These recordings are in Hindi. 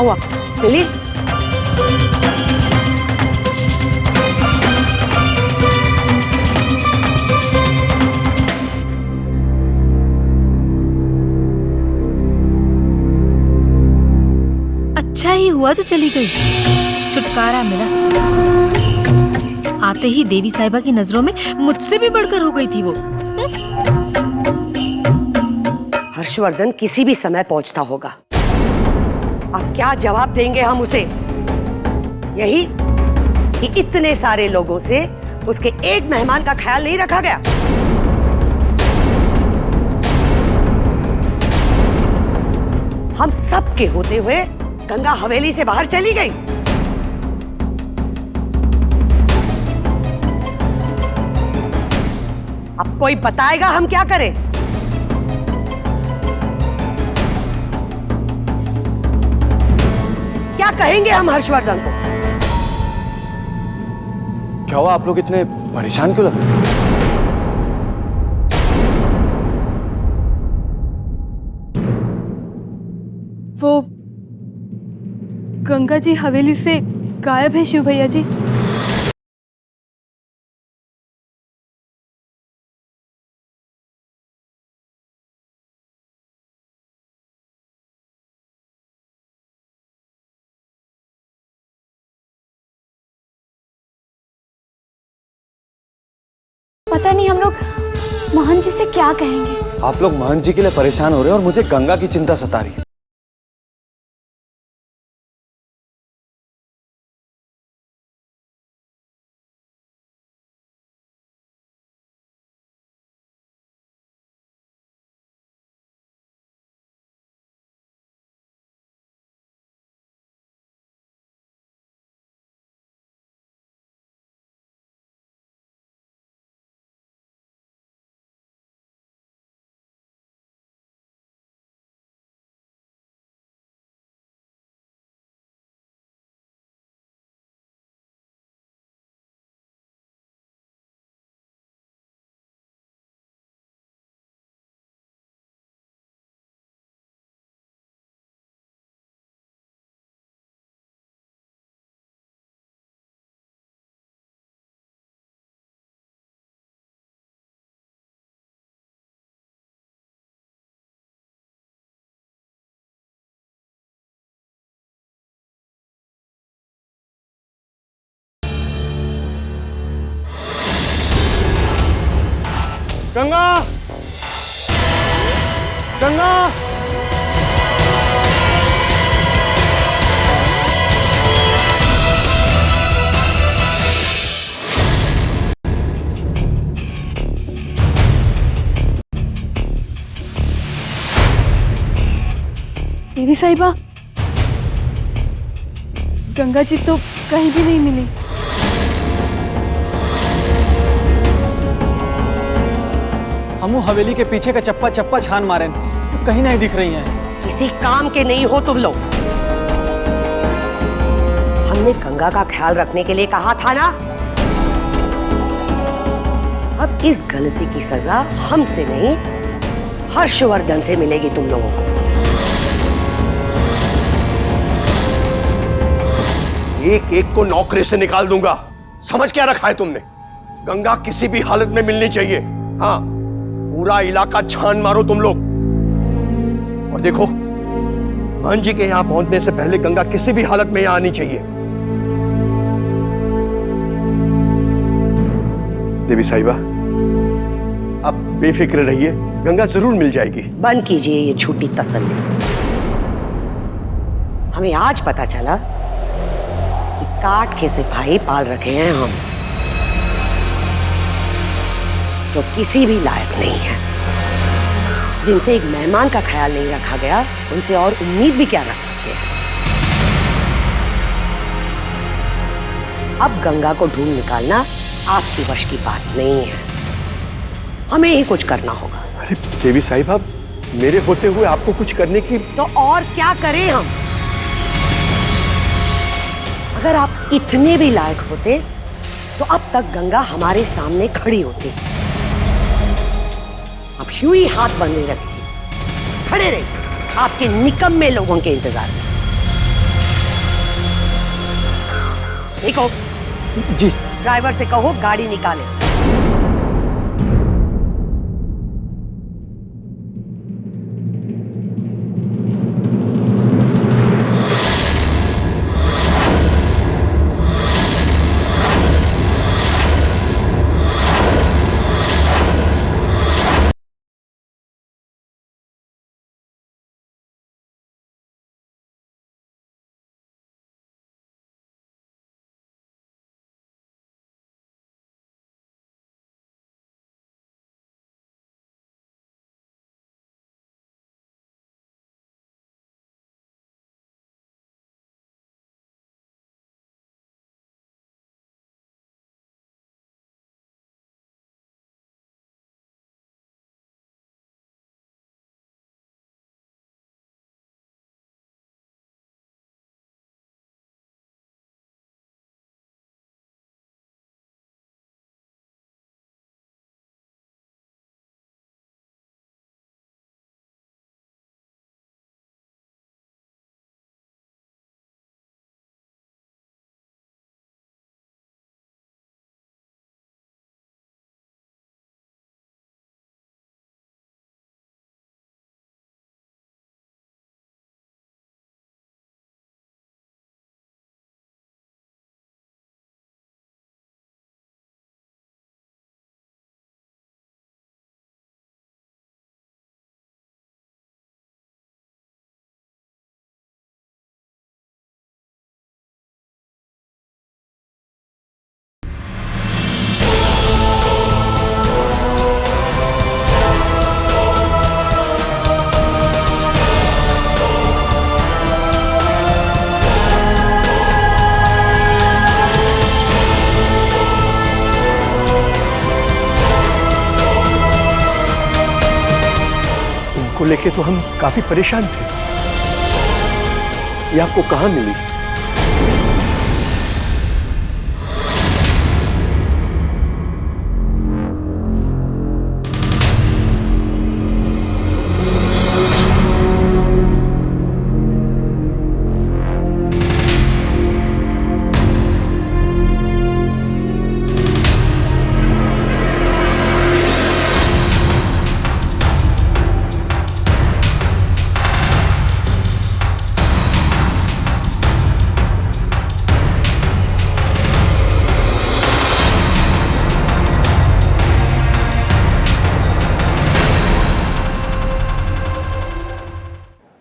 क्या हुआ? मिली? अच्छा ही हुआ जो चली गई, छुटकारा मिला। आते ही देवी साहिबा की नजरों में मुझसे भी बढ़कर हो गई थी वो। हर्षवर्धन किसी भी समय पहुंचता होगा। अब क्या जवाब देंगे हम उसे? यही कि इतने सारे लोगों से उसके एक मेहमान का ख्याल नहीं रखा गया। हम सब के होते हुए गंगा हवेली से बाहर चली गई। अब कोई बताएगा हम क्या करें? क्या कहेंगे हम हर्षवर्धन को? क्या हुआ, आप लोग इतने परेशान क्यों लग रहे हैं? वो गंगा जी हवेली से गायब है शिव भैया जी। पता नहीं हम लोग मोहन जी से क्या कहेंगे। आप लोग महंत जी के लिए परेशान हो रहे हैं और मुझे गंगा की चिंता सता रही है। गंगा, गंगा, देवी साहिबा, गंगा जी तो कहीं भी नहीं मिली। हम हवेली के पीछे का चप्पा चप्पा छान मारे, तो कहीं नहीं दिख रही हैं। किसी काम के नहीं हो तुम लोग। हमने गंगा का ख्याल रखने के लिए कहा था ना। अब इस गलती की सजा हमसे नहीं, हर्षवर्धन से मिलेगी तुम लोगों को। एक एक को नौकरी से निकाल दूंगा। समझ क्या रखा है तुमने? गंगा किसी भी हालत में मिलनी चाहिए। हाँ, पूरा इलाका छान मारो तुम लोग। और देखो, महंत जी के यहां पहुंचने से पहले गंगा किसी भी हालत में यहां आनी चाहिए। देवी साहिबा, आप बेफिक्र रहिए, गंगा जरूर मिल जाएगी। बंद कीजिए ये झूठी तसल्ली। हमें आज पता चला कि काट के सिपाही पाल रखे हैं हम, जो किसी भी लायक नहीं है, जिनसे एक मेहमान का ख्याल नहीं रखा गया, उनसे और उम्मीद भी क्या रख सकते हैं। अब गंगा को ढूंढ निकालना आपकी वश की बात नहीं है, हमें ही कुछ करना होगा। अरे देवी साहिबा, मेरे होते हुए आपको कुछ करने की तो और क्या करें हम? अगर आप इतने भी लायक होते तो अब तक गंगा हमारे सामने खड़ी होती। अब यूं ही हाथ बंधे रखिए, खड़े रहिए आपके निकम्मे लोगों के इंतजार में। देखो, जी। ड्राइवर से कहो गाड़ी निकाले। को लेके तो हम काफी परेशान थे। ये आपको कहां मिली?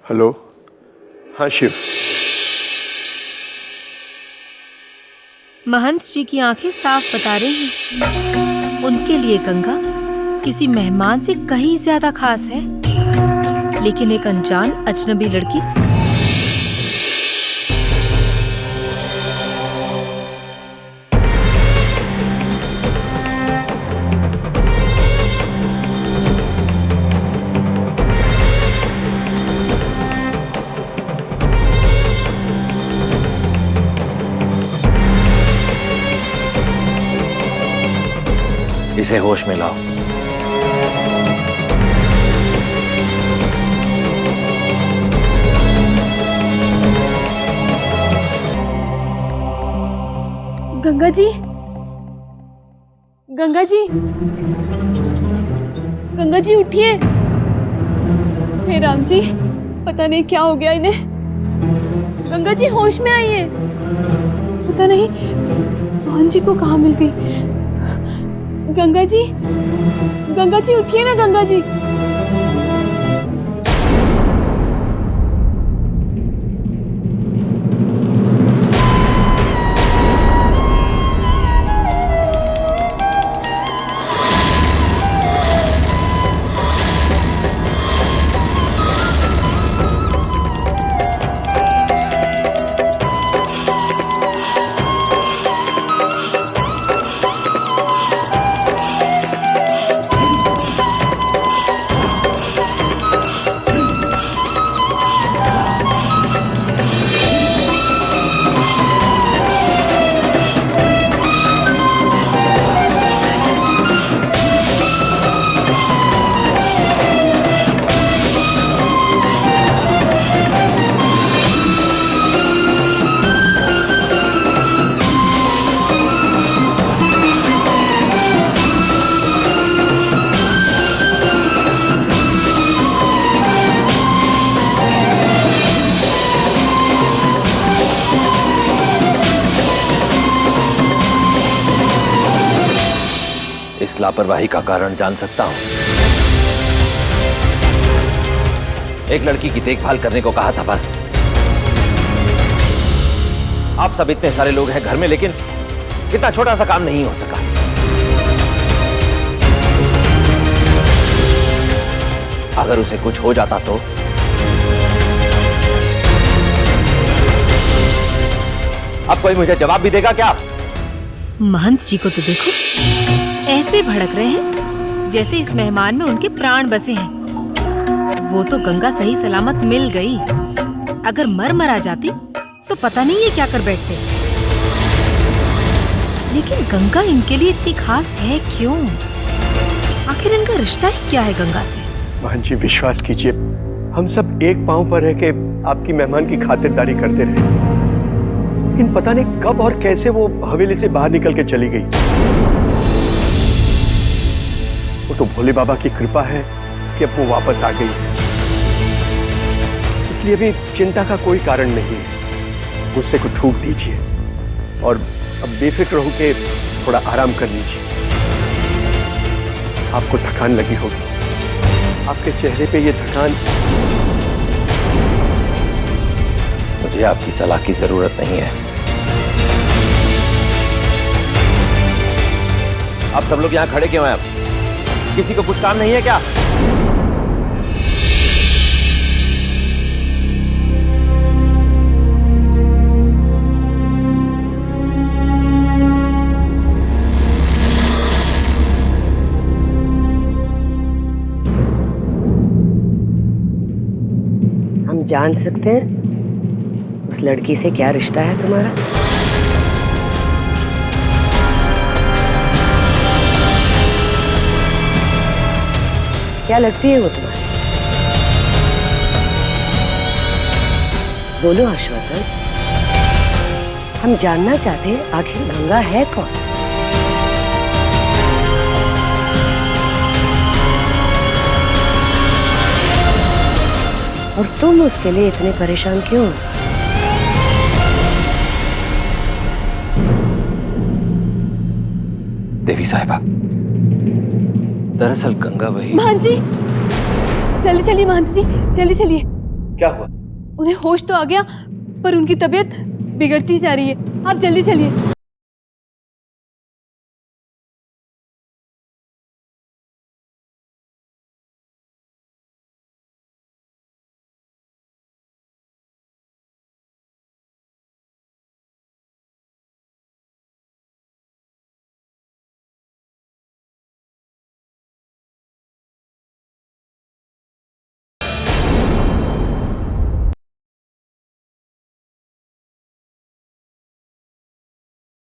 हेलो, हाँ शिव। महंत जी की आंखें साफ बता रही हैं, उनके लिए गंगा किसी मेहमान से कहीं ज्यादा खास है, लेकिन एक अनजान अजनबी लड़की इसे होश में लाओ। गंगा जी, गंगा जी, गंगा जी उठिए। हे राम जी, पता नहीं क्या हो गया इन्हें। गंगा जी होश में आइए। पता नहीं मोहन जी को कहाँ मिल गई। गंगा जी, गंगा जी उठिए ना गंगा जी। लापरवाही का कारण जान सकता हूं। एक लड़की की देखभाल करने को कहा था बस। आप सब इतने सारे लोग हैं घर में, लेकिन इतना छोटा सा काम नहीं हो सका। अगर उसे कुछ हो जाता तो अब कोई मुझे जवाब भी देगा क्या? महंत जी को तो देखो, ऐसे भड़क रहे हैं जैसे इस मेहमान में उनके प्राण बसे हैं। वो तो गंगा सही सलामत मिल गई, अगर मर जाती तो पता नहीं ये क्या कर बैठते। लेकिन गंगा इनके लिए इतनी खास है क्यों? आखिर इनका रिश्ता ही क्या है गंगा से? बहन जी विश्वास कीजिए, हम सब एक पांव पर रह के आपकी मेहमान की खातिरदारी करते रहे, लेकिन पता नहीं कब और कैसे वो हवेली से बाहर निकल के चली गई। वो तो भोले बाबा की कृपा है कि अब वो वापस आ गई है, इसलिए अभी चिंता का कोई कारण नहीं है। गुस्से को थूक दीजिए और अब बेफिक्र हो के थोड़ा आराम कर लीजिए। आपको थकान लगी होगी, आपके चेहरे पे ये थकान। मुझे आपकी सलाह की जरूरत नहीं है। आप सब लोग यहां खड़े क्यों हैं? अब किसी को कुछ काम नहीं है क्या? हम जान सकते हैं उस लड़की से क्या रिश्ता है तुम्हारा? क्या लगती है वो तुम्हारी? बोलो हर्षवर्धन, हम जानना चाहते हैं आखिर गंगा है कौन? और तुम उसके लिए इतने परेशान क्यों? देवी साहिबा, दरअसल गंगा वही। महंत जी जल्दी चलिए, महंत जी जल्दी चलिए। क्या हुआ? उन्हें होश तो आ गया, पर उनकी तबीयत बिगड़ती जा रही है। आप जल्दी चलिए।